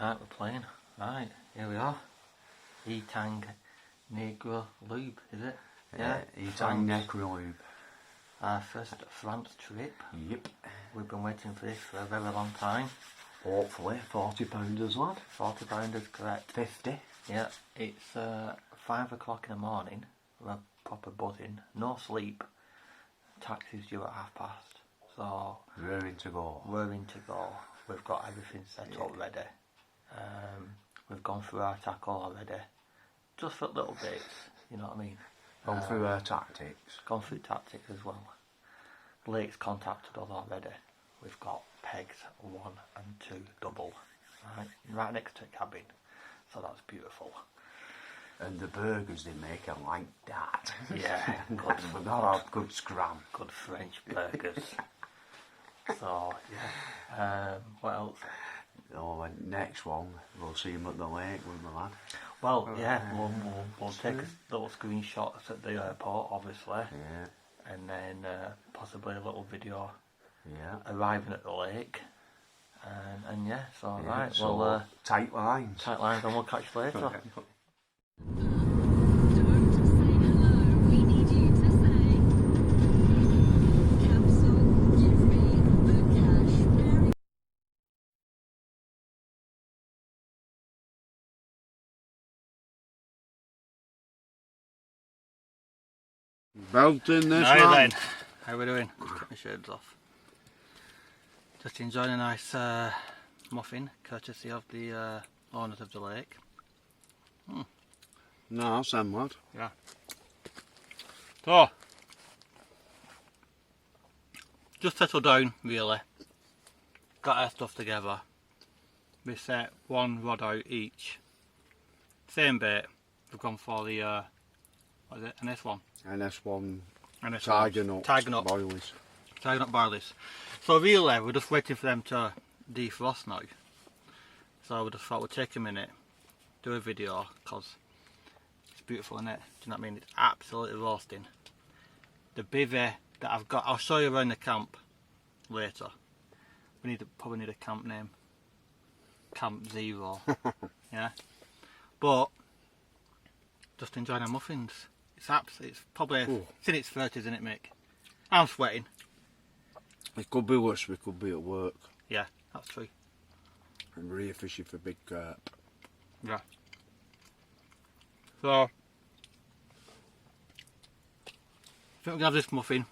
Right, we're playing. Right, here we are. Etang Negreloube, is it? Yeah, Etang Negreloube. Our first France trip. Yep. We've been waiting for this for a very long time. Hopefully, £40 lad. £40, correct. 50. Yeah, it's 5 o'clock in the morning. We're proper buzzing. No sleep. Taxi's due at 5:30. So Raring to go. Raring to go. We've got everything set up ready. We've gone through our tackle already. Just for little bits, you know what I mean? Gone through our tactics. Gone through tactics as well. Lake's contacted us already. We've got pegs 1 and 2 double. Right next to the cabin. So that's beautiful. And the burgers they make are like that. Yeah, good. We've got a good scram. Good French burgers. So, yeah. What else? Oh, next one, we'll see him at the lake with the lad. Well, yeah, we'll take a little screenshots at the airport, obviously. Yeah. And then possibly a little video. Yeah. Arriving at the lake. And yeah, so yeah, right, so well... tight lines. Tight lines, and we'll catch you later. Belting this Now one. then, how are we doing? Just take my shades off. Just enjoying a nice muffin, courtesy of the owners of the lake. No, Sam lad. Yeah. So, just settled down really. Got our stuff together. We set one rod out each. Same bait. We've gone for the what is it? An S1. An S1 An S1. Tiger nut boilies. Tiger nut boilies. So really we're just waiting for them to defrost now. So we just thought we'd take a minute, do a video, because it's beautiful, isn't it? Do you know what I mean? It's absolutely roasting. The bivvy that I've got, I'll show you around the camp later. We probably need a camp name. Camp Zero. Yeah. But just enjoying our muffins. It's probably it's in its 30s, isn't it, Mick? I'm sweating. It could be worse, we could be at work. Yeah, that's true. And we're here fishing for big carp. Yeah. So I think we're gonna have this muffin.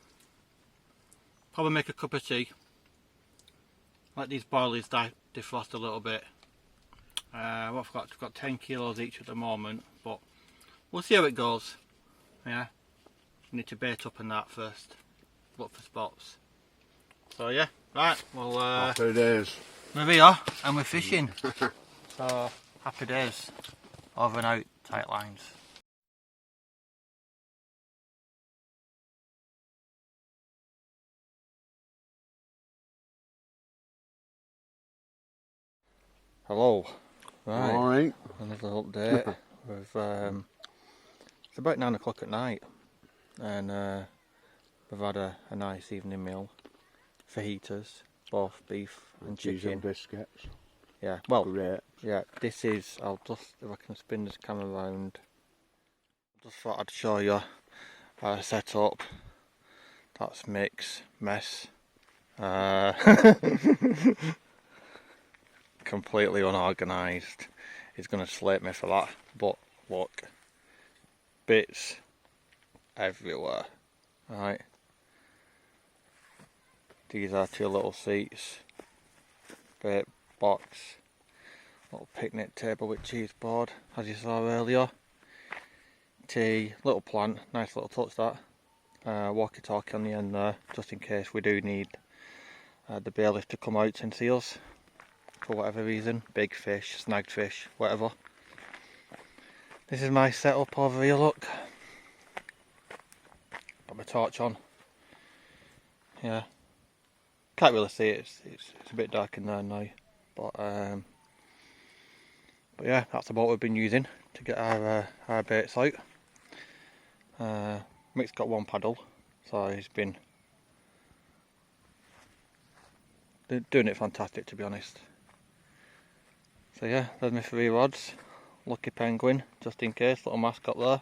Probably make a cup of tea. Let these boilies defrost a little bit. What I've got? We've got 10 kilos each at the moment, but we'll see how it goes. Yeah. We need to bait up on that first. Look for spots. So yeah, right. Well, happy days. We're here and we're fishing. So happy days. Over and out. Tight lines. Hello. Right. Alright. Another update. It's about 9 o'clock at night, and we've had a nice evening meal. Fajitas, both beef and Cheese chicken. and biscuits. Yeah. Well. Great. Yeah. This is. I'll just, if I can spin this camera around. Just thought I'd show you our setup. That's Mick's mess. Completely unorganised. He's going to slate me for that, but look, bits everywhere. Right, these are 2 little seats, bait box, little picnic table with cheese board, as you saw earlier, tea, little plant, nice little touch that, walkie-talkie on the end there, just in case we do need the bailiff to come out and see us. For whatever reason, big fish, snagged fish, whatever. This is my setup over here, look. Got my torch on. Yeah. Can't really see it, it's a bit dark in there now. But yeah, that's the boat we've been using to get our baits out. Mick's got 1 paddle, so he's been doing it fantastic, to be honest. So yeah, there's my 3 rods. Lucky penguin, just in case, little mascot there.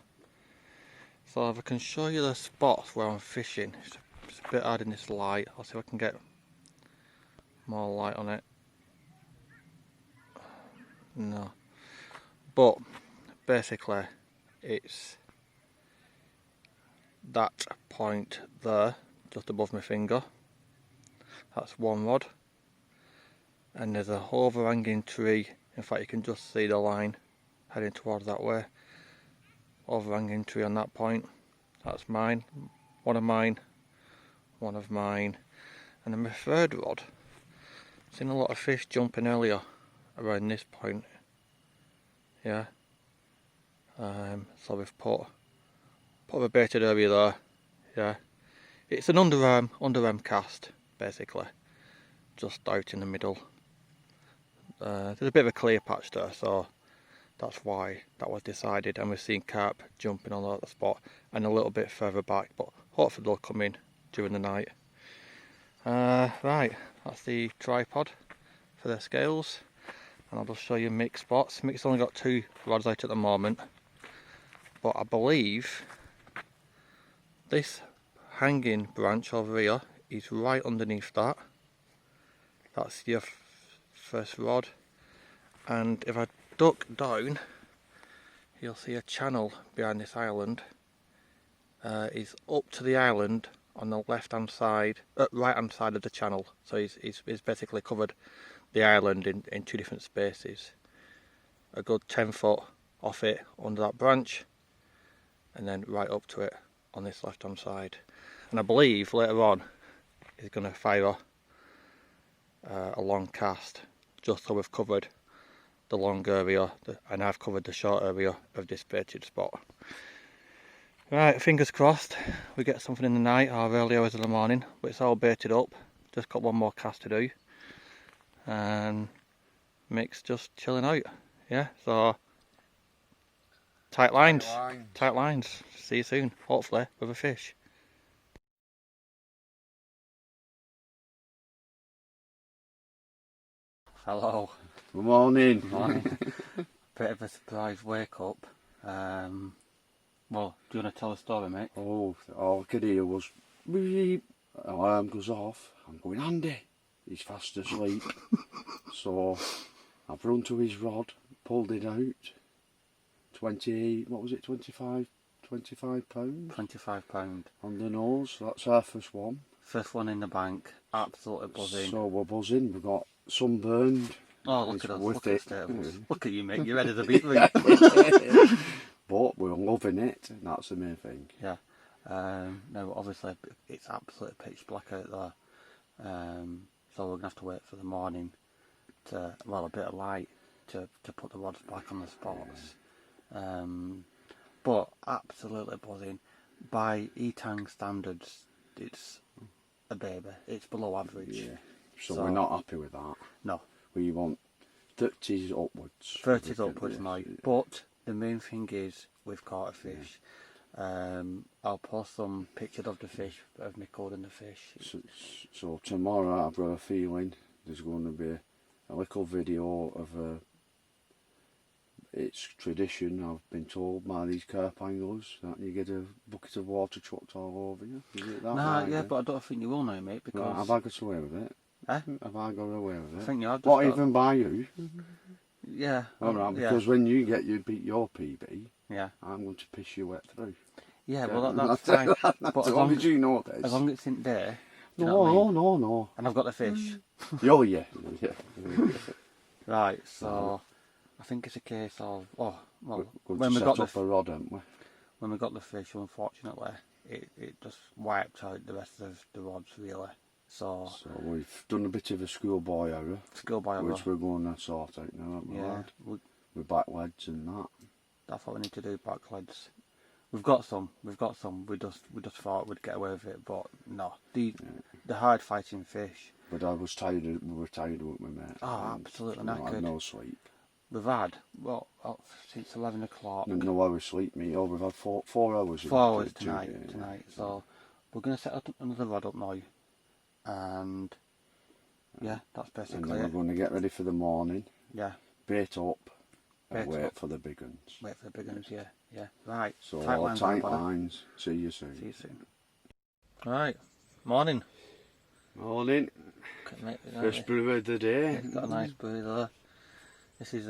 So if I can show you the spots where I'm fishing, it's a bit hard in this light. I'll see if I can get more light on it. No. But basically it's that point there, just above my finger. That's 1 rod. And there's a overhanging tree. In fact, you can just see the line heading towards that way. Overhanging tree on that point. That's mine. One of mine. One of mine. And then my 3rd rod. Seen a lot of fish jumping earlier around this point. Yeah. So we've put a baited area there. Yeah. It's an underarm cast, basically. Just out in the middle. There's a bit of a clear patch there, so that's why that was decided. And we've seen carp jumping on that spot and a little bit further back, but hopefully they'll come in during the night. Right, that's the tripod for the scales, and I'll just show you Mick's spots. Mick's only got 2 rods out at the moment, but I believe this hanging branch over here is right underneath that. That's your first rod, and if I duck down, you'll see a channel behind this island. He's up to the island on the left hand side, right hand side of the channel. So he's basically covered the island in 2 different spaces. A good 10 foot off it under that branch, and then right up to it on this left hand side. And I believe later on he's going to fire a long cast, just so we've covered the long area and I've covered the short area of this baited spot. Right, fingers crossed we get something in the night or early hours of the morning, but it's all baited up. Just got 1 more cast to do, and Mick's just chilling out. Yeah, so tight lines. See you soon, hopefully with a fish. Hello. Good morning. Morning. Bit of a surprise wake up. Well, do you want to tell a story, mate? Oh, all I could hear was beep. Alarm goes off. I'm going, Andy. He's fast asleep. So I've run to his rod, pulled it out. 20, what was it, 25 pounds? 25 pound. On the nose. That's our first one. First one in the bank. Absolutely buzzing. So we're buzzing. We've got sunburned. Oh, look at us. Look at, look at you, mate. You're ready to beat me. But we're loving it. That's the main thing. Yeah. No, obviously it's absolutely pitch black out there. So we're going to have to wait for the morning to, well, a bit of light to put the rods back on the spots. But absolutely buzzing. By Etang standards, it's a baby. It's below average. Yeah. So we're not happy with that. No. We want 30s upwards. 30s upwards now. But the main thing is we've caught a fish. I'll post some pictures of the fish, of me holding the fish. So tomorrow I've got a feeling there's going to be a little video of it's tradition, I've been told by these carp anglers, that you get a bucket of water chucked all over you. Is it that? Nah, yeah, but I don't think you will now, mate, because... Right, have I got away with it? Eh? Have I got away with it? I think you have. What, even by you? Yeah. Alright, because when you beat your PB, yeah, I'm going to piss you wet through. Yeah, well that's fine. But as long as you know this. As long as it's in there. No. And I've got the fish. Oh yeah. Right, so I think it's a case of when we got up a rod, haven't we? When we got the fish, unfortunately, it just wiped out the rest of the rods really. So we've done a bit of a schoolboy error. Which we're going to sort out now, haven't we? Yeah. With back leads and that. That's what we need to do, back leads. We've got some. We just thought we'd get away with it, but no. The hard fighting fish. But we were tired, weren't we, mate? Oh, absolutely knackered. We had no sleep. We've had, since 11 o'clock. No hours sleep, mate. Oh, we've had 4 hours. 4 hours tonight. So we're going to set up another rod up now. And yeah, that's basically it. And then we're going to get ready for the morning. Yeah. bait up and Bait wait up. for the big ones. Wait for the big ones, yeah, yeah. Right. So tight tight lines. See you soon. See you soon. Right. Morning. Morning. First brew of the day. It's got a nice brew there. This is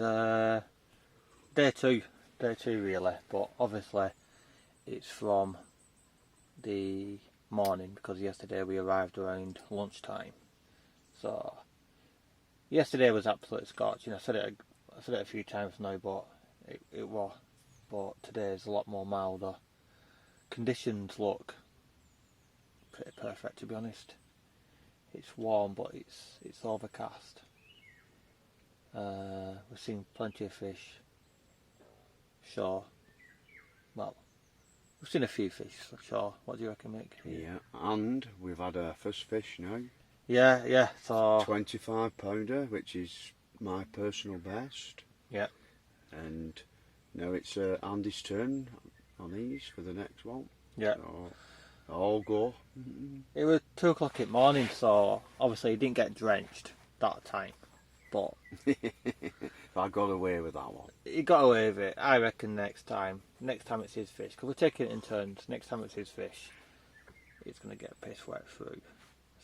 day two really, but obviously it's from the morning because yesterday we arrived around lunchtime. So yesterday was absolute scorching. I said it a few times now, but it was. But today is a lot more milder. Conditions look pretty perfect, to be honest. It's warm, but it's overcast. We've seen plenty of fish. Sure. Well, we've seen a few fish, for sure. What do you reckon, Mick? Yeah, and we've had our first fish now. Yeah. So 25 pounder, which is my personal best. yeah. And now it's Andy's turn on these for the next one. Yeah. So all go. It was 2 o'clock in the morning, so obviously he didn't get drenched that time. But I got away with that one. he got away with it. I reckon next time it's his fish, because we're taking it in turns. Next time it's his fish, it's going to get piss wet through.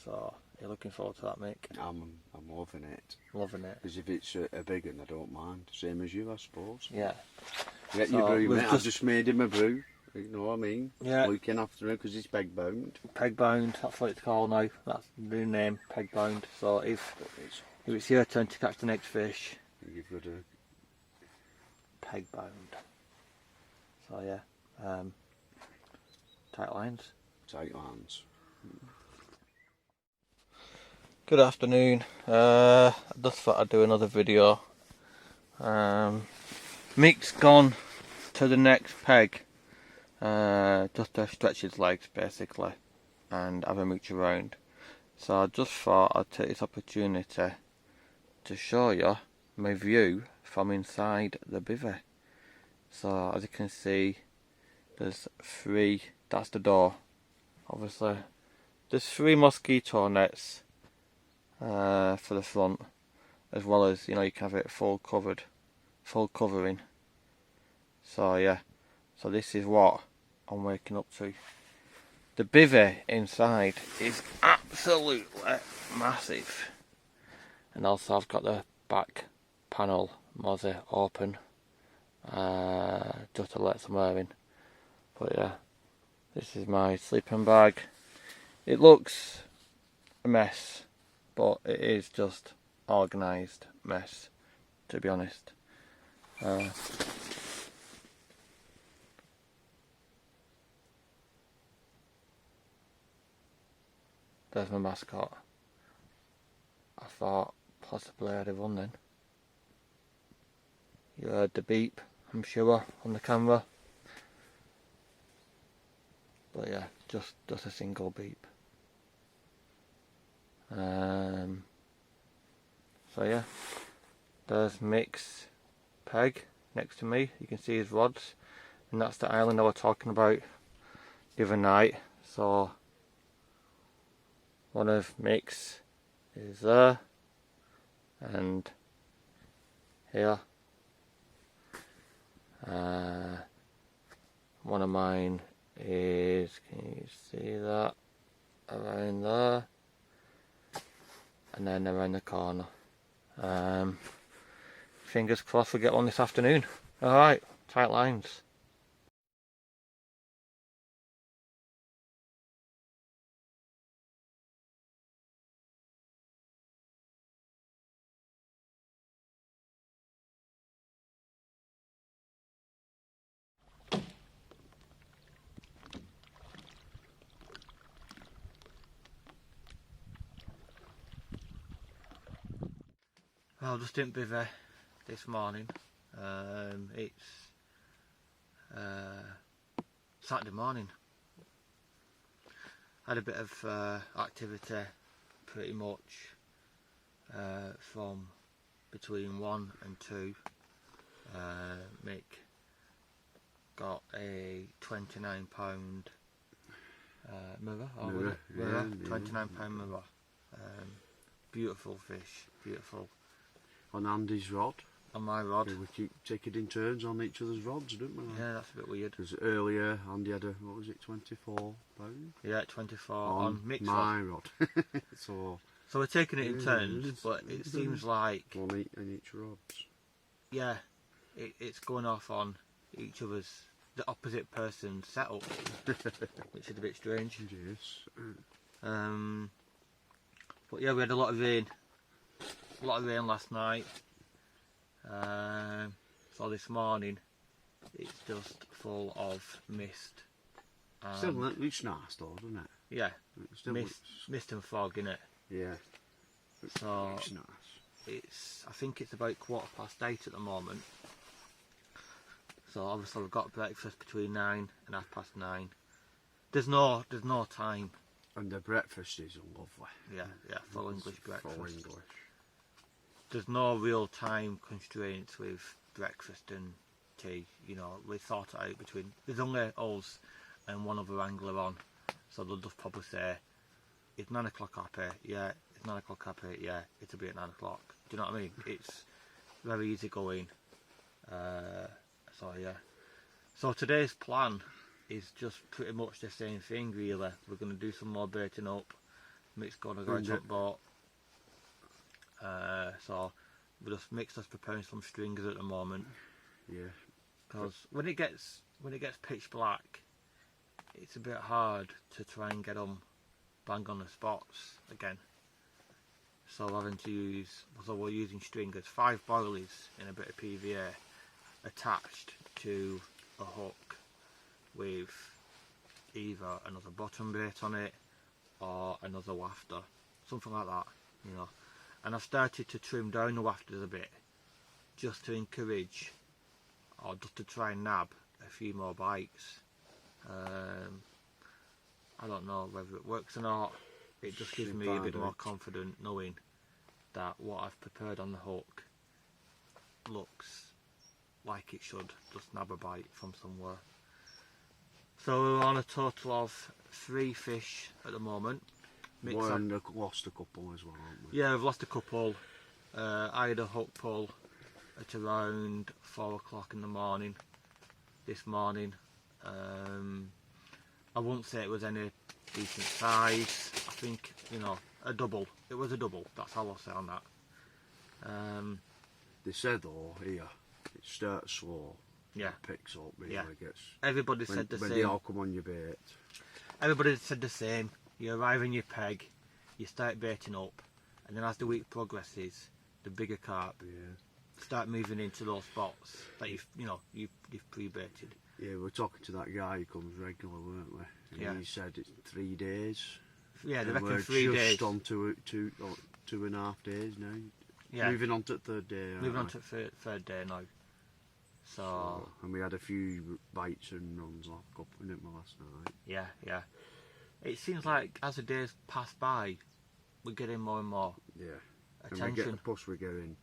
So you're looking forward to that, Mick? I'm loving it. Loving it. Because if it's a big one, I don't mind. Same as you, I suppose. Yeah. Get So your brew, we've mate. I've just made him a brew. You know what I mean? Yeah. Looking after him because he's peg bound. Peg bound, that's what it's called now. That's the new name, peg bound. So if it's your turn to catch the next fish, You've got to. peg bound. So yeah, tight lines. Tight lines. Good afternoon. I just thought I'd do another video. Mick's gone to the next peg, just to stretch his legs basically and have a mooch around. So I just thought I'd take this opportunity to show you my view from inside the bivvy. So as you can see, there's 3, that's the door obviously. There's 3 mosquito nets for the front, as well as, you know, you can have it full covering. So yeah, so this is what I'm waking up to. The bivvy inside is absolutely massive, and also I've got the back panel mozzie open just to let some air in. But yeah, this is my sleeping bag. It looks a mess, but it is just organised mess, to be honest. There's my mascot. I thought possibly I'd have won then. You heard the beep, I'm sure, on the camera. But yeah, just a single beep. So yeah, there's Mick's peg next to me. You can see his rods, and that's the island I was talking about the other night. So one of Mick's is there, and here. One of mine is, can you see that, around there, and then around the corner. Fingers crossed we'll get one this afternoon. Alright, tight lines. Well, just didn't bivvy this morning. It's Saturday morning. Had a bit of activity pretty much from between 1 and 2. Mick got a £29 mirror, Yeah, £29 mirror. Beautiful fish, beautiful. On Andy's rod. on my rod. Yeah, we keep taking in turns on each other's rods, don't we? Yeah, that's a bit weird. Because earlier Andy had a, what was it, 24 pound? Yeah, 24 on Mick's my rod. So we're taking it in turns, but it seems like one in each rods. Yeah, it's going off on each other's, the opposite person's setup, which is a bit strange. Yes. But yeah, we had a lot of rain last night. So this morning it's just full of mist. Still, it's nice though, doesn't it? Yeah, Still mist and fog, innit? Yeah. So it's nice. I think it's about 8:15 at the moment. So obviously we've got breakfast between 9 and 9:30. There's no time. And the breakfast is lovely. Yeah, full English breakfast. Full English. There's no real time constraints with breakfast and tea. You know, we thought it out between. There's only us and one other angler on, so they'll just probably say, "It's 9 o'clock happy." Yeah, it's 9 o'clock happy. Yeah, it'll be at 9 o'clock. Do you know what I mean? It's very easy going. So yeah. So today's plan is just pretty much the same thing really. We're going to do some more baiting up. Mick's going to go to boat. So Mick's just preparing some stringers at the moment. Yeah. Because when it gets pitch black, it's a bit hard to try and get them bang on the spots again. So we're using stringers, 5 boilies in a bit of PVA attached to a hook with either another bottom bait on it or another wafter, something like that, you know. And I've started to trim down the wafters a bit just to encourage, or just to try and nab a few more bites. I don't know whether it works or not. It just gives me a bit more confident knowing that what I've prepared on the hook looks like it should just nab a bite from somewhere. So we're on a total of 3 fish at the moment. And lost a couple as well, haven't we? Yeah, we've lost a couple. I had a hook pull at around 4 o'clock in the morning this morning. I wouldn't say it was any decent size. I think, you know, a double. It was a double, that's all I'll say on that. They said though here, it starts slow. Yeah. It picks up, really gets. Everybody said the same. When they all come on your bait. Everybody said the same. You arrive in your peg, you start baiting up, and then as the week progresses, the bigger carp start moving into those spots that you've pre-baited. Yeah, we were talking to that guy who comes regular, weren't we? And he said it's 3 days. Yeah, they reckon we're 3 days. Just on to 2.5 days now. Yeah. Moving on to the third day. Moving on to the third day now. So and we had a few bites and runs off up, didn't we, last night? Yeah. It seems like as the days pass by, we're getting more and more attention. Plus we're getting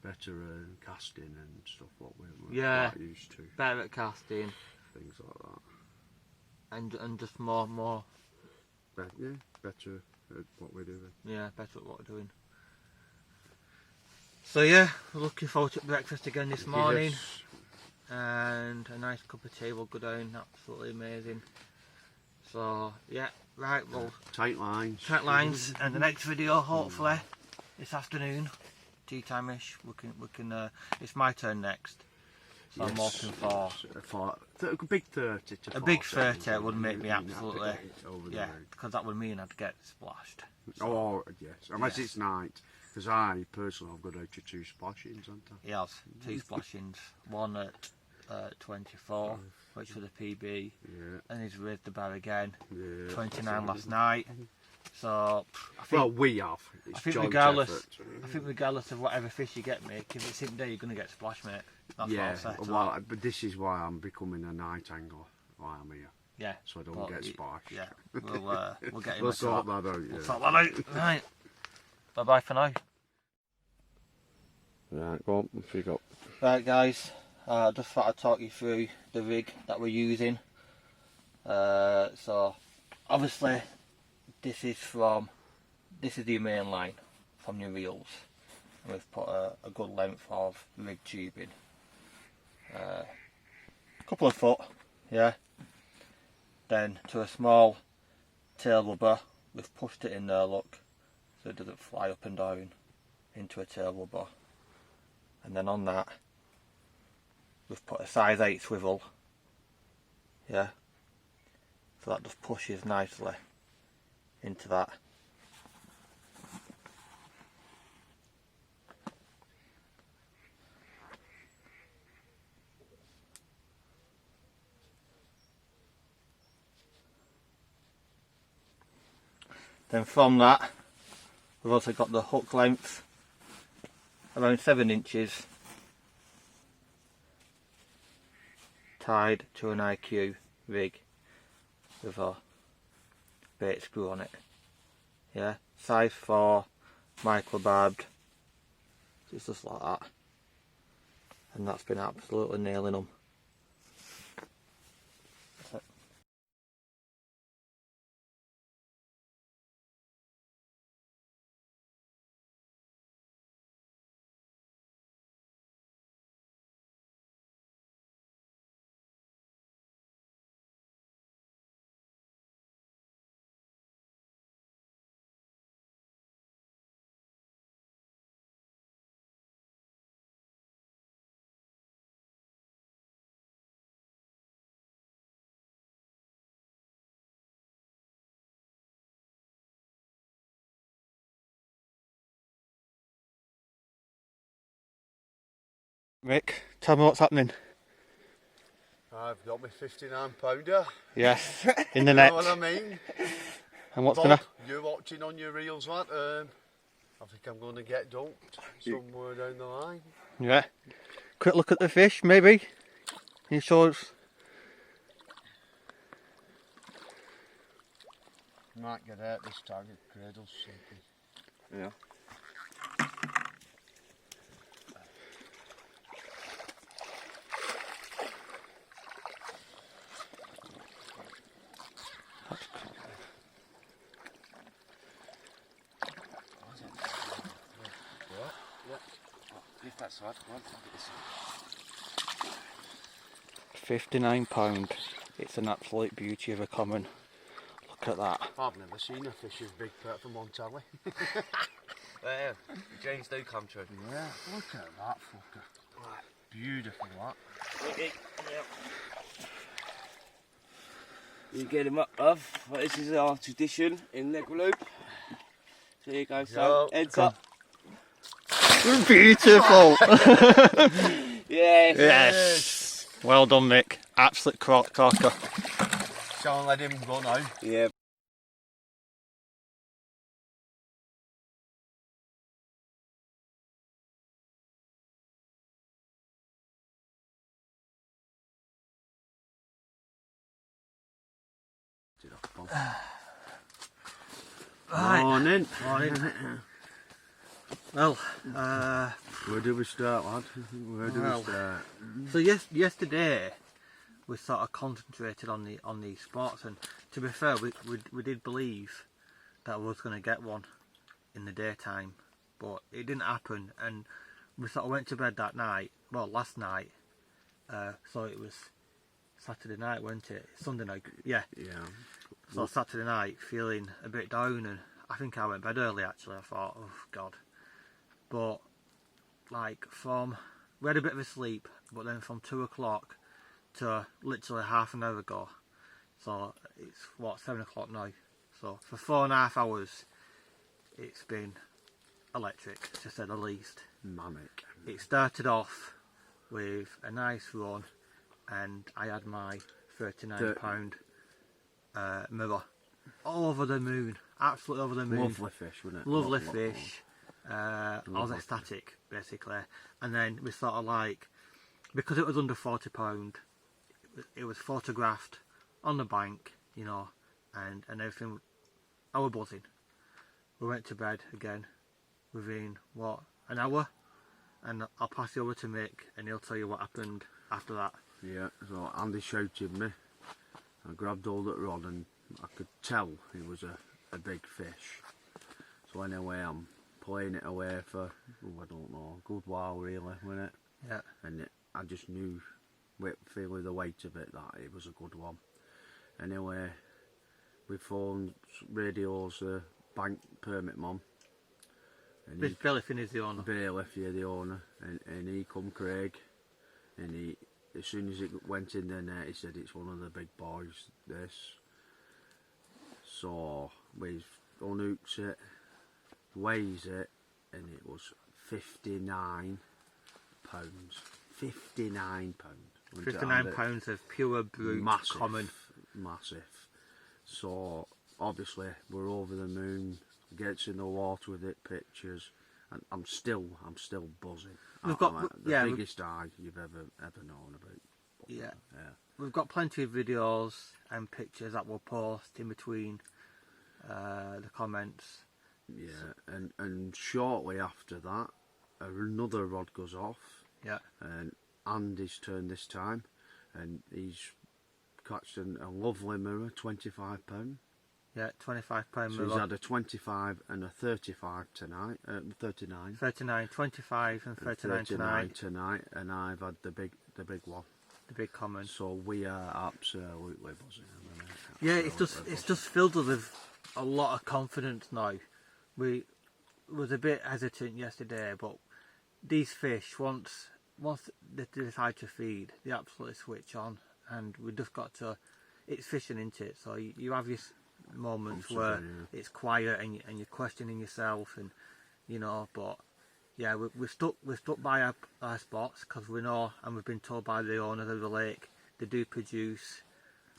better casting and stuff, what we're quite used to. Better at casting. Things like that. And just more. Better at what we're doing. Yeah, better at what we're doing. So yeah, we're looking forward to breakfast again this morning. Yes. And a nice cup of tea will go down, absolutely amazing. So yeah, right, well, tight lines, and the next video hopefully this afternoon, tea time-ish. We can. It's my turn next, so I'm hoping for a big 30 to 40. A big 30 would make me absolutely because that would mean I'd get splashed. So. Oh yes, unless it's night. Because I personally have got out to 2 splashings, haven't I? He has 2 splashings, one at 24, which was a PB, and he's raised the bar again, 29 last night. So we have. It's I think regardless of whatever fish you get, Mick, if it's in there, you're going to get splashed, mate. That's what I'll say. Well, but this is why I'm becoming a night angler while I'm here. Yeah. So I don't get splashed. Yeah. We'll get him. We'll sort that out. We'll sort that out. Right. Bye bye for now. Right, go on, pick up. Right guys, just thought I'd talk you through the rig that we're using. So obviously this is the main line from your reels. and we've put a good length of rig tubing, a couple of foot, yeah. Then to a small tail rubber, we've pushed it in there, look, so it doesn't fly up and down into a tail rubber. And then on that, we've put a size 8 swivel, yeah, so that just pushes nicely into that. Then from that, we've also got the hook length, around 7 inches, tied to an IQ rig with a bait screw on it. Yeah, size 4, micro barbed, it's just like that. And that's been absolutely nailing them. That's it. Mick, tell me what's happening. I've got my £59 Yes, in the you net. know what I mean? And what's Bob, gonna? you're watching on your reels, lad. I think I'm going to get dumped somewhere down the line. Yeah. Quick look at the fish, maybe. Can you show us? Might get out this time, the cradle's shaky. Yeah. That's right. £59. It's an absolute beauty of a common. Look at that. I've never seen a fish as big apart from on telly. Yeah, dreams do come true. Yeah, look at that fucker. Right. Beautiful that. You get him up, love. Well, this is our tradition in Negreloube. So here you go, son. Heads up. Beautiful. Yes. Yes. Well done, Mick. Absolute corker. Shall I let him go now? Yeah. Morning. Morning. Well, where do we start, lad? Where do we start? So yesterday we sort of concentrated on these spots, and to be fair, we did believe that we was going to get one in the daytime, but it didn't happen, and we sort of went to bed that night. Well, last night, so it was Saturday night, wasn't it? Sunday night, yeah. Yeah. So Saturday night, feeling a bit down, and I think I went to bed early actually. I thought, oh God. But like we had a bit of a sleep, but then from 2 o'clock to literally half an hour ago, so it's what, 7 o'clock now. So for 4.5 hours, it's been electric, to say the least. Manic. It started off with a nice run, and I had my £39 mirror. Over the moon, absolutely over the moon. Lovely fish, wasn't it? Lovely fish. I was ecstatic, basically. And then we sort of like, because it was under £40, it was photographed on the bank, you know, and everything. I was buzzing. We went to bed again within, what, an hour? And I'll pass you over to Mick, and he'll tell you what happened after that. Yeah, so Andy shouted me. I grabbed hold of the rod and I could tell it was a big fish. So anyway, I'm playing it away for, I don't know, a good while really, wasn't it? Yeah. And I just knew, feeling the weight of it, that it was a good one. Anyway, we phoned radios bank permit mum. And This Bailiff is the owner. Bailiff, yeah, the owner. And he come Craig, and he, as soon as it went in the net, he said it's one of the big boys, this. So we unhooks it, weighs it, and it was 59 pounds. 59 pounds. 59 pounds of pure brute massive, common. Massive. So obviously we're over the moon. Gets in the water with it, pictures, and I'm still buzzing. We've got the biggest eye you've ever known about. Yeah. Yeah. We've got plenty of videos and pictures that we'll post in between the comments. Yeah, and shortly after that, another rod goes off. Yeah. And Andy's turn this time, and he's catched a lovely mirror, £25. Yeah, £25 So mirror. he's had a 25 and a 35 tonight, 39. 39, 25 and 39 tonight, and I've had the big one. The big common. So we are absolutely buzzing. Yeah, it's just filled us with a lot of confidence now. We was a bit hesitant yesterday, but these fish, once they decide to feed, they absolutely switch on, and we just got to. It's fishing, isn't it? So you have your moments where it's quiet and you're questioning yourself, and you know. But yeah, we're stuck by our spots because we know, and we've been told by the owner of the lake they do produce,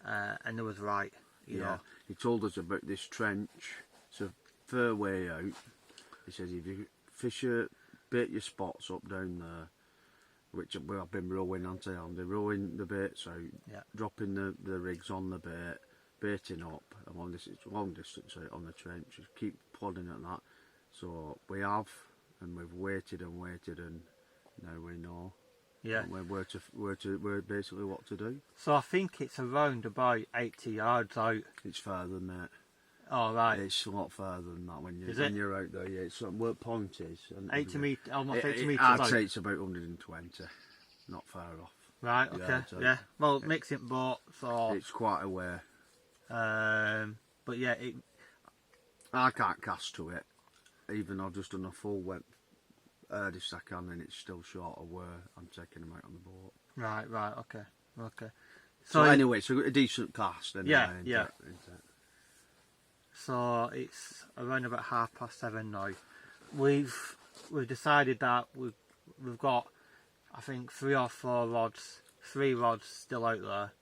and they was right. You know. He told us about this trench. It's a fair way out. He says if you fish bait your spots up down there, which I've been rowing onto, they're rowing the baits out, dropping the rigs on the bait, baiting up a long distance out on the trench, just keep plodding at that. So we have, and we've waited, and now we know. Yeah. Where basically what to do. So I think it's around about 80 yards out. It's further than that. Oh right. It's a lot further than that when you're out there. Yeah, it's where point is. 80 metres, almost 80 metres I'd out. say it's about 120, not far off. Right. Okay. Yeah. Well, mixing boat, so it's quite a way. But yeah, I can't cast to it, even though I've just done a full wet this I can, and it's still short of where I'm taking them out on the boat. Right. Okay. So anyway, it's a decent cast. Yeah. So it's around about 7:30 now. We've decided that we've got, I think, 3 or 4 rods, 3 rods still out there.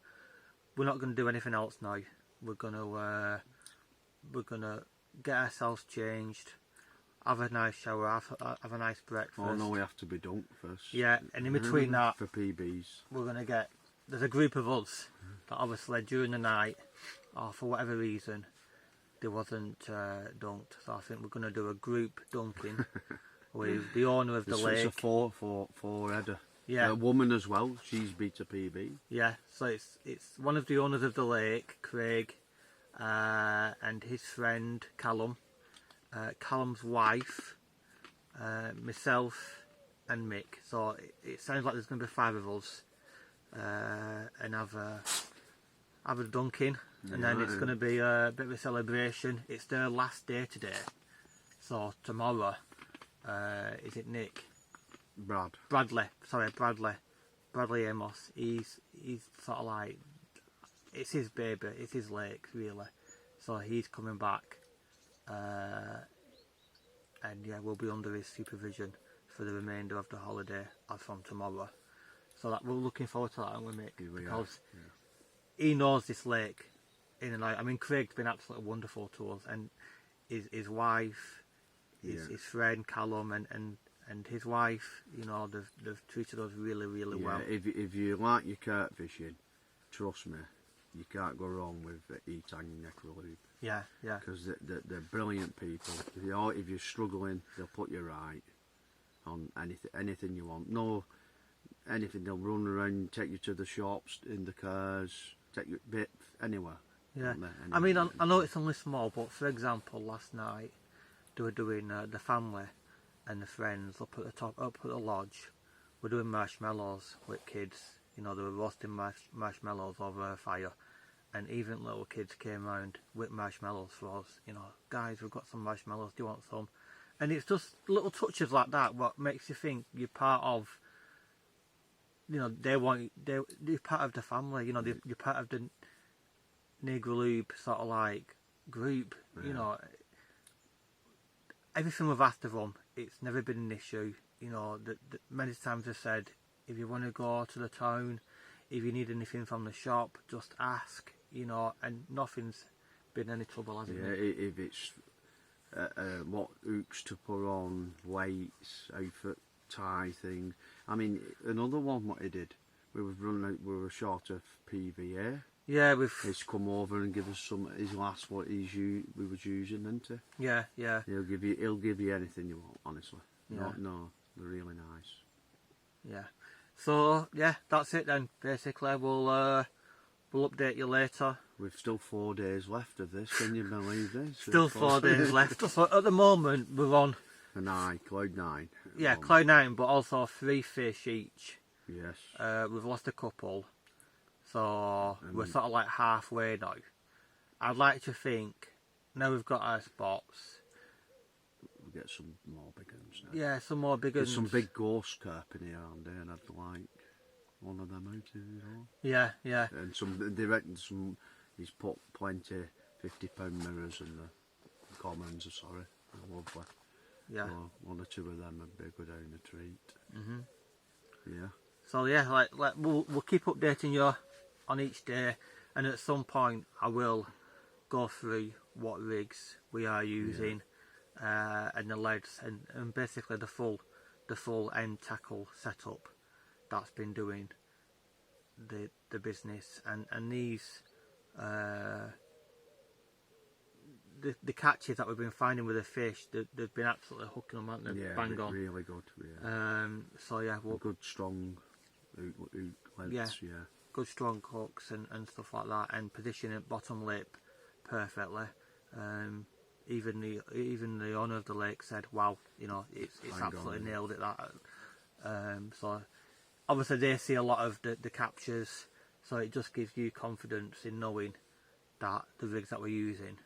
We're not going to do anything else now. We're gonna get ourselves changed, have a nice shower, have a nice breakfast. Oh no, we have to be dunked first. Yeah, and in between that, for PBs, we're gonna get. There's a group of us that obviously during the night, or for whatever reason, they wasn't dunked. So I think we're gonna do a group dunking with the owner of the lake. It's a four header. Yeah, a woman as well. She's beat a PB. Yeah, so it's one of the owners of the lake, Craig, and his friend Callum, Callum's wife, myself, and Mick. So it sounds like there's going to be 5 of us, and have a dunking, and then it's going to be a bit of a celebration. It's their last day today, so tomorrow, is it Nick? Bradley Amos. He's sort of like, it's his baby, it's his lake really. So he's coming back, and yeah, we'll be under his supervision for the remainder of the holiday as from tomorrow. So that we're looking forward to that, aren't we, Mick? Because he knows this lake in and out. I mean, Craig's been absolutely wonderful to us, and his wife, his friend Callum, and his wife, you know, they've treated us really well. If you like your carp fishing, trust me, you can't go wrong with Etang Negreloube. Yeah. Because they're brilliant people. If you're struggling, they'll put you right on anything you want. No, anything, they'll run around, take you to the shops, in the cars, take you a bit anywhere. Yeah. I mean, I know it's only small, but for example, last night they were doing the family and the friends up at the top, up at the lodge. We're doing marshmallows with kids. You know, they were roasting marshmallows over a fire, and even little kids came round with marshmallows for us. You know, guys, we've got some marshmallows. Do you want some? And it's just little touches like that what makes you think you're part of. You know, they're part of the family. You know, you're part of the Negreloube sort of like group. Yeah. You know, everything we've asked of them, it's never been an issue. You know, many times they've said, if you want to go to the town, if you need anything from the shop, just ask. You know, and nothing's been any trouble, has it? Yeah, if it's what hooks to put on, weights, outfit, tie things. I mean, another one what he did, we were short of PVA. Yeah, He's come over and give us some his last what we was using, isn't he? Yeah, yeah. He'll give you anything you want, honestly. Yeah. No, they're really nice. Yeah. So yeah, that's it then. Basically, we'll update you later. We've still 4 days left of this. Can you believe this? Still 4 days left. So at the moment we're on Cloud 9. Yeah, Cloud 9, but also 3 fish each. Yes. We've lost a couple, so we're sort of like halfway now. I'd like to think now we've got our spots. We'll get some more big ones now. Yeah, some more big ones. There's some big ghost carp in here, and then I'd like one of them out here. Yeah, yeah. And they reckon he's put plenty £50 mirrors in the commons. Sorry, lovely. Yeah. So 1 or 2 of them would be a good own a treat. Yeah. So yeah, like we'll keep updating you on each day, and at some point I will go through what rigs we are using, and the leads, and basically the full end tackle setup that's been doing the business, and these the catches that we've been finding with the fish, they've been absolutely hooking them, haven't they? Yeah, Bang on. really good. Yeah. So yeah, Good strong hook lengths. Yeah. good strong hooks and stuff like that, and positioning bottom lip perfectly. Even the owner of the lake said, "Wow, you know, it's absolutely nailed it." That. So obviously they see a lot of the captures, so it just gives you confidence in knowing that the rigs that we're using,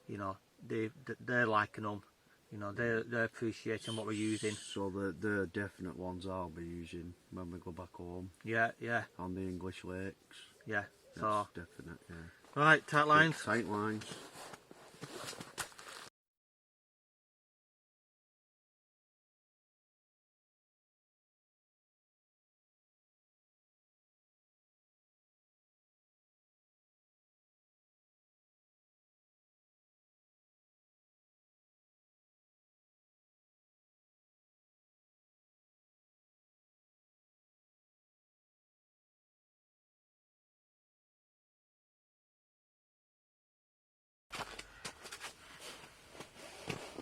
you know, they're liking them. You know, they're appreciating what we're using. So the definite ones I'll be using when we go back home. Yeah, yeah. On the English lakes. Yeah. That's definite, yeah. Right, tight lines. Tight lines.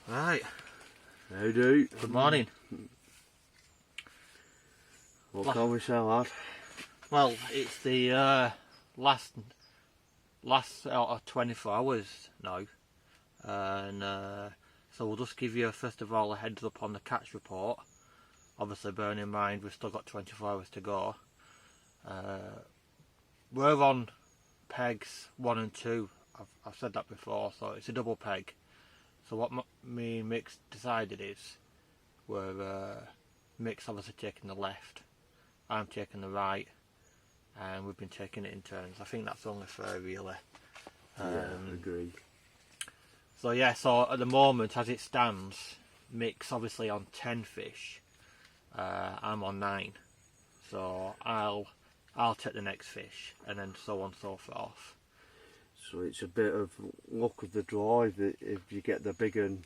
Right. How do? Good morning. What can we say, lad? Well, it's the last out of 24 hours now, and so we'll just give you first of all a heads up on the catch report. Obviously, bearing in mind we've still got 24 hours to go. We're on pegs 1 and 2. I've said that before, so it's a double peg. So what me and Mick decided is, Mick's obviously taking the left, I'm taking the right, and we've been taking it in turns. I think that's only fair, really. Yeah, agree. So yeah, so at the moment, as it stands, Mick's obviously on 10 fish. I'm on 9. So I'll take the next fish, and then so on and so forth. So it's a bit of luck of the draw if you get the big one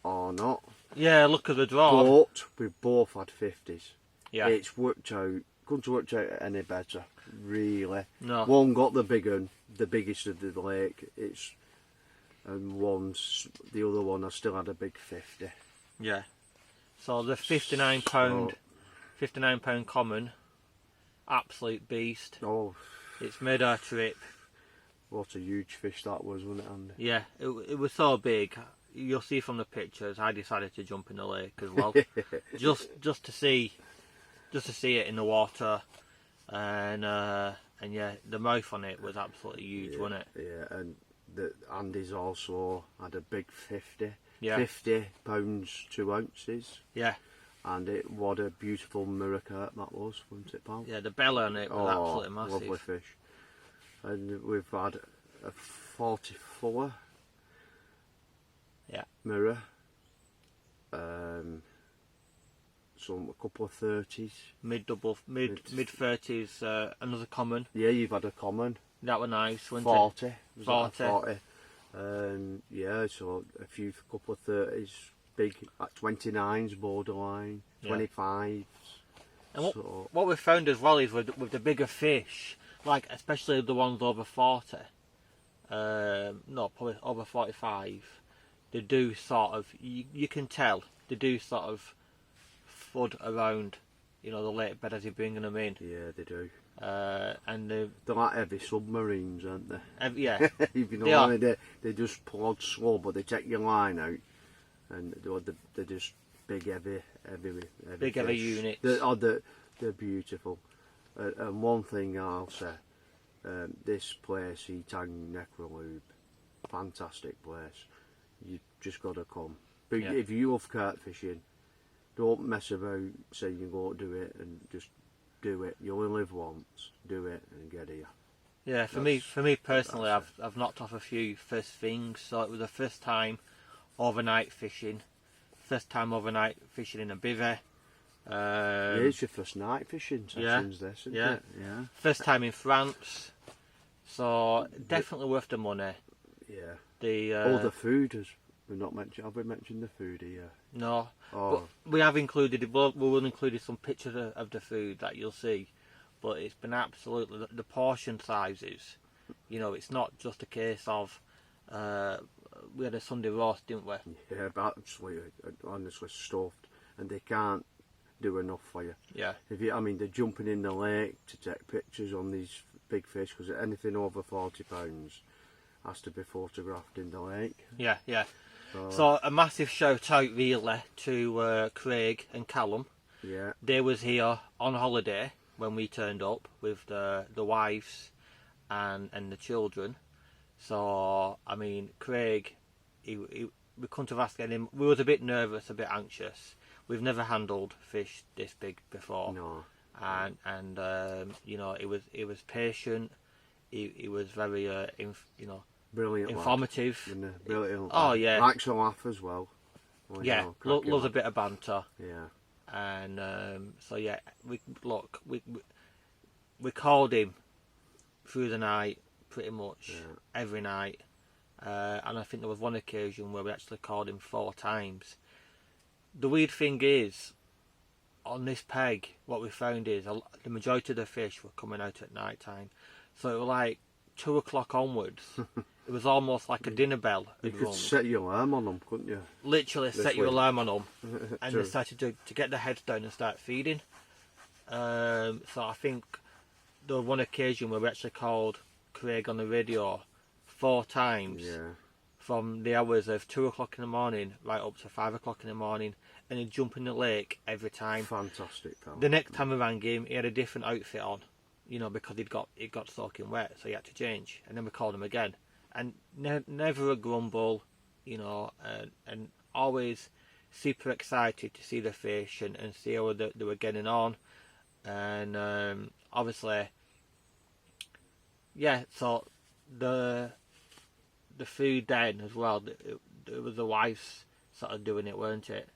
or not. Yeah, look at the draw. But we've both had 50s. Yeah. It's worked out, couldn't have worked out any better, really. No. One got the big one, the biggest of the lake, and the other one I still had a big 50. Yeah. So the £59 common, absolute beast. Oh, It's made our trip. what a huge fish that was, wasn't it, Andy? Yeah, it was so big. you'll see from the pictures, I decided to jump in the lake as well, just to see it in the water, and yeah, the mouth on it was absolutely huge, wasn't it? Yeah, and Andy's also had a big 50. Yeah. 50 pounds 2 ounces. Yeah. And what a beautiful mirror carp that was, wasn't it, pal? Yeah, the belly on it was absolutely massive. Lovely fish. And we've had a 44 mirror, a couple of 30s. Mid 30s, another common. Yeah, you've had a common. That were nice, wasn't 40. it? Was 40. That 40. Yeah, so a couple of 30s, big, like 29s borderline, 25s. And what we've found as well is with the bigger fish, like especially the ones over 40, no, probably over 45, they do sort of, you can tell, they do sort of flood around, you know, the lake bed as you're bringing them in. Yeah, they do. And they're like heavy submarines, aren't they? Yeah. If you know what I mean, they just plod slow, but they take your line out, and they're just big, heavy big, heavy units. They're beautiful. And one thing I'll say, this place, Etang Negreloube, fantastic place. You just got to come. But if you love carp fishing, don't mess about saying you go do it, and just do it. You only live once. Do it and get here. Yeah, for me personally, I've knocked off a few first things. So it was the first time overnight fishing, in a bivvy. Yeah, it's your first night fishing sessions, this, isn't it? Yeah. First time in France, so definitely worth the money. Yeah. The food we've not mentioned. Have we mentioned the food here? No. But we have included. We will include some pictures of the food that you'll see. But it's been absolutely the portion sizes. You know, it's not just a case of we had a Sunday roast, didn't we? Yeah, but honestly stuffed, and they can't do enough for you. Yeah. They're jumping in the lake to take pictures on these big fish, because anything over 40 pounds has to be photographed in the lake. Yeah, yeah. So a massive shout out really to Craig and Callum. Yeah. They was here on holiday when we turned up with the wives and the children. So I mean, Craig, we couldn't have asked him. We was a bit nervous, a bit anxious. We've never handled fish this big before. No. And you know, it was patient. He was very brilliant, informative. Brilliant. Oh yeah. Likes a laugh as well. Yeah, loves a bit of banter. Yeah. And so yeah, we called him through the night pretty much every night, and I think there was one occasion where we actually called him 4 times. The weird thing is, on this peg, what we found is the majority of the fish were coming out at night time, so it was like 2 o'clock onwards. It was almost like a dinner bell. You could set your alarm on them, couldn't you? Literally set your alarm on them, and they started to get their heads down and start feeding. So I think there was one occasion where we actually called Craig on the radio 4 times, from the hours of 2 o'clock in the morning right up to 5 o'clock in the morning, and he'd jump in the lake every time. Fantastic, pal. The next time we rang him, he had a different outfit on, you know, because it got soaking wet, so he had to change. And then we called him again, and never a grumble, you know, and always super excited to see the fish and see how they were getting on. And obviously, yeah, so the food then as well, it was the wife's sort of doing it, weren't it?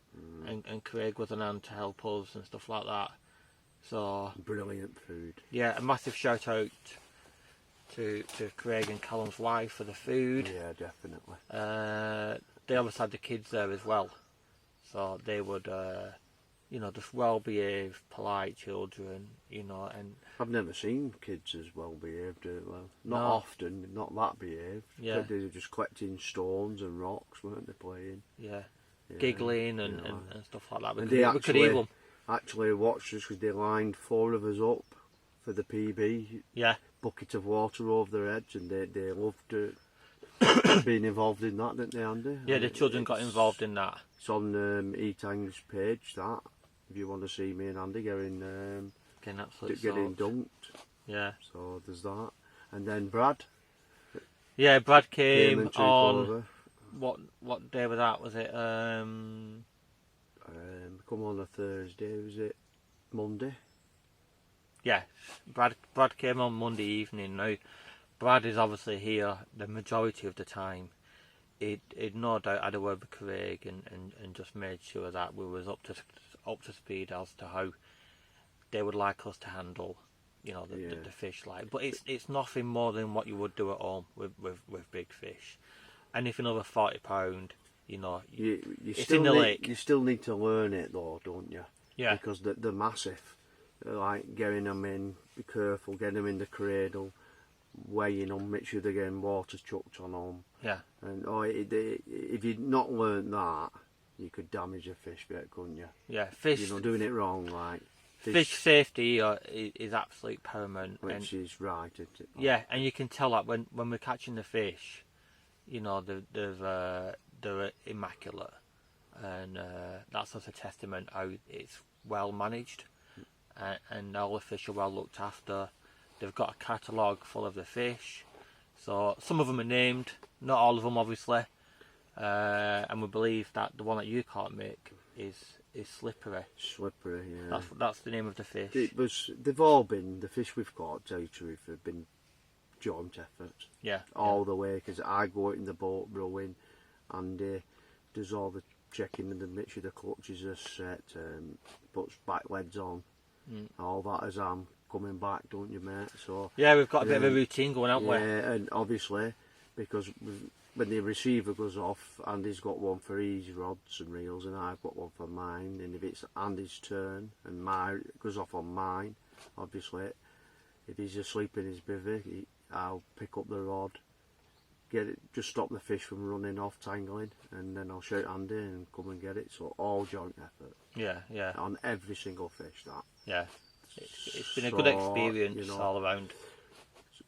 And Craig was on hand to help us and stuff like that. So brilliant food. Yeah, a massive shout out to Craig and Callum's wife for the food. Yeah, definitely. They always had the kids there as well, so they would, you know, just well-behaved, polite children, you know. And I've never seen kids as well-behaved. Not often, not that behaved. Yeah. They were just collecting stones and rocks, weren't they, playing? Yeah. Giggling and stuff like that. We could hear them. Actually watched us because they lined 4 of us up for the PB. Yeah. Bucket of water over their heads, and they loved it. been involved in that, didn't they, Andy? Yeah, the children got involved in that. It's on Etang's page, that. If you want to see me and Andy getting Absolutely dunked. Yeah. So there's that. And then Brad. Yeah, Brad came and took on. over. What day was that? Was it? Come on a Thursday, was it Monday? Yeah, Brad came on Monday evening. Now, Brad is obviously here the majority of the time. He'd no doubt had a word with Craig and just made sure that we was up to speed as to how they would like us to handle, you know, the fish. Like, but it's nothing more than what you would do at home with big fish. Anything over £40, you know, it's in the lake. You still need to learn it though, don't you? Yeah. Because they're massive. Like getting them in, be careful, getting them in the cradle, weighing them, make sure they're getting water chucked on them. Yeah. And if you'd not learned that, you could damage a fish bit, couldn't you? Yeah, fish. You know, doing it wrong, like fish safety is absolute paramount. Which is right, isn't it? Yeah, and you can tell that when we're catching the fish, you know, they're immaculate, and that's just a testament how it's well managed, and all the fish are well looked after. They've got a catalogue full of the fish, so some of them are named, not all of them obviously, and we believe that the one that you caught, Mick, is slippery. Slippery, yeah. That's the name of the fish. They've all been, the fish we've caught, to tell you the truth, have been joint efforts. Yeah. All the way, because I go out in the boat rowing, and does all the checking and make sure the clutches are set, puts back leads on, all that as I'm coming back, don't you, mate? So yeah, we've got a bit of a routine going, haven't we? Yeah, and obviously, because when the receiver goes off, Andy's got one for his rods and reels, and I've got one for mine, and if it's Andy's turn, and mine goes off on mine, obviously, if he's asleep in his bivvy, I'll pick up the rod, get it, just stop the fish from running off, tangling, and then I'll shout Andy and come and get it. So all joint effort. Yeah, yeah. On every single fish, that. Yeah. It's been a good experience, you know, all around.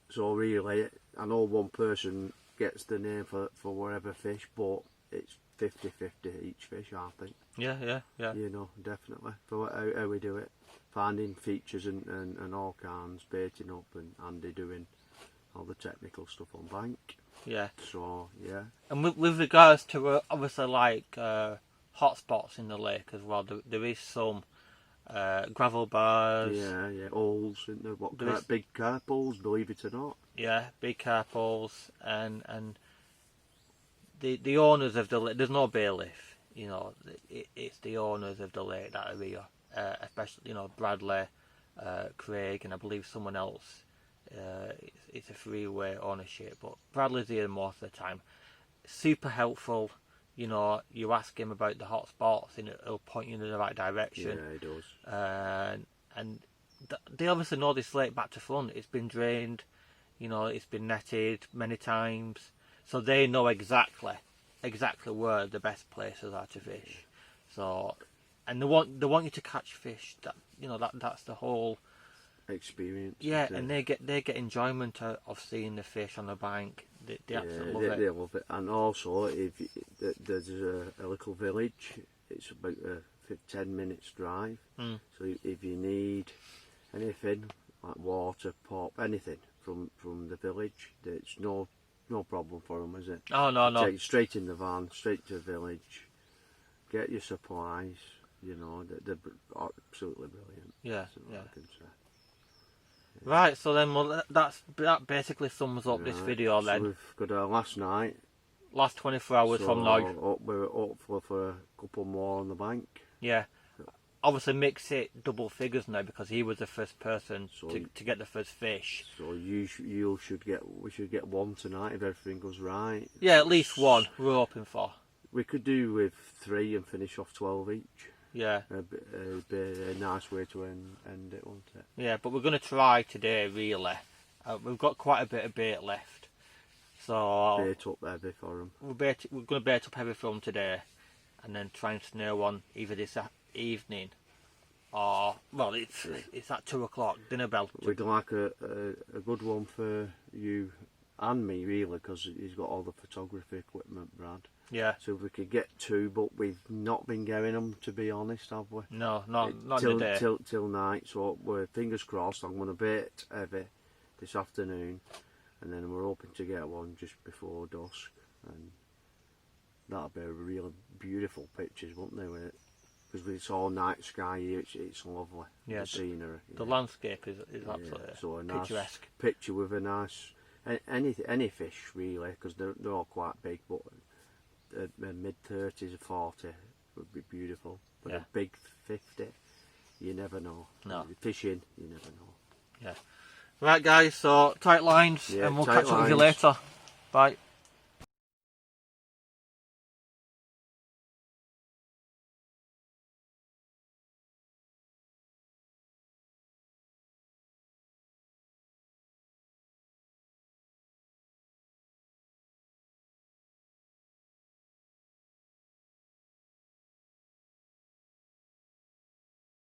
So really, I know one person gets the name for whatever fish, but it's 50-50 each fish, I think. Yeah, yeah, yeah. You know, definitely. For how we do it. Finding features and all kinds, baiting up, and Andy doing all the technical stuff on bank. Yeah. So, yeah. And with regards to, obviously, like, hot spots in the lake as well, there is some gravel bars. Yeah, yeah, holes, isn't there? What, big carp holes, believe it or not. Yeah, big carp holes, and the owners of the lake, there's no bailiff, you know, it's the owners of the lake that are here, especially, you know, Bradley, Craig, and I believe someone else. It's a freeway ownership, but Bradley's here most of the time. Super helpful, you know, you ask him about the hot spots and it'll point you in the right direction. Yeah, it does. And they obviously know this lake back to front. It's been drained, you know, it's been netted many times, so they know exactly where the best places are to fish. So, and they want you to catch fish. That, you know, that's the whole experience. Yeah, and they get enjoyment of seeing the fish on the bank. They absolutely love it. They love it. And also, there's a little village. It's about a 10 minutes drive. So if you need anything like water, pop, anything from the village, it's no problem for them, is it? Oh no. Take it straight in the van, straight to the village. Get your supplies. You know, they're absolutely brilliant. Yeah, yeah. I can say. Right, so then that basically sums up this video then. So we've got last night. Last 24 hours from now. We're hopeful for a couple more on the bank. Yeah. Obviously Mick's hit double figures now because he was the first person to get the first fish. So we should get one tonight if everything goes right. Yeah, at least one we're hoping for. We could do with 3 and finish off 12 each. Yeah. It'd be a nice way to end it, wouldn't it? Yeah, but we're going to try today, really. We've got quite a bit of bait left. So bait up heavy for them. We're going to bait up heavy for them today, and then try and snare one either this evening or, well, it's at 2 o'clock, dinner bell. We'd like a good one for you and me really, because he's got all the photography equipment, Brad. Yeah. So if we could get 2, but we've not been getting them, to be honest, have we? No, not till, in the day. Till night. So we're fingers crossed. I'm going to bait heavy this afternoon, and then we're hoping to get one just before dusk, and that'll be a really beautiful pictures, won't they? With it, because it's all night sky here. It's lovely. Yeah, the scenery. The landscape is absolutely so a nice picturesque. picture with a nice any fish really, because they're all quite big, but mid-30s or 40 would be beautiful. But Yeah. a big 50, you never know. No. Fishing, you never know. Yeah. Right, guys. So tight lines, Yeah, and we'll tight catch up with you lines. later. Bye.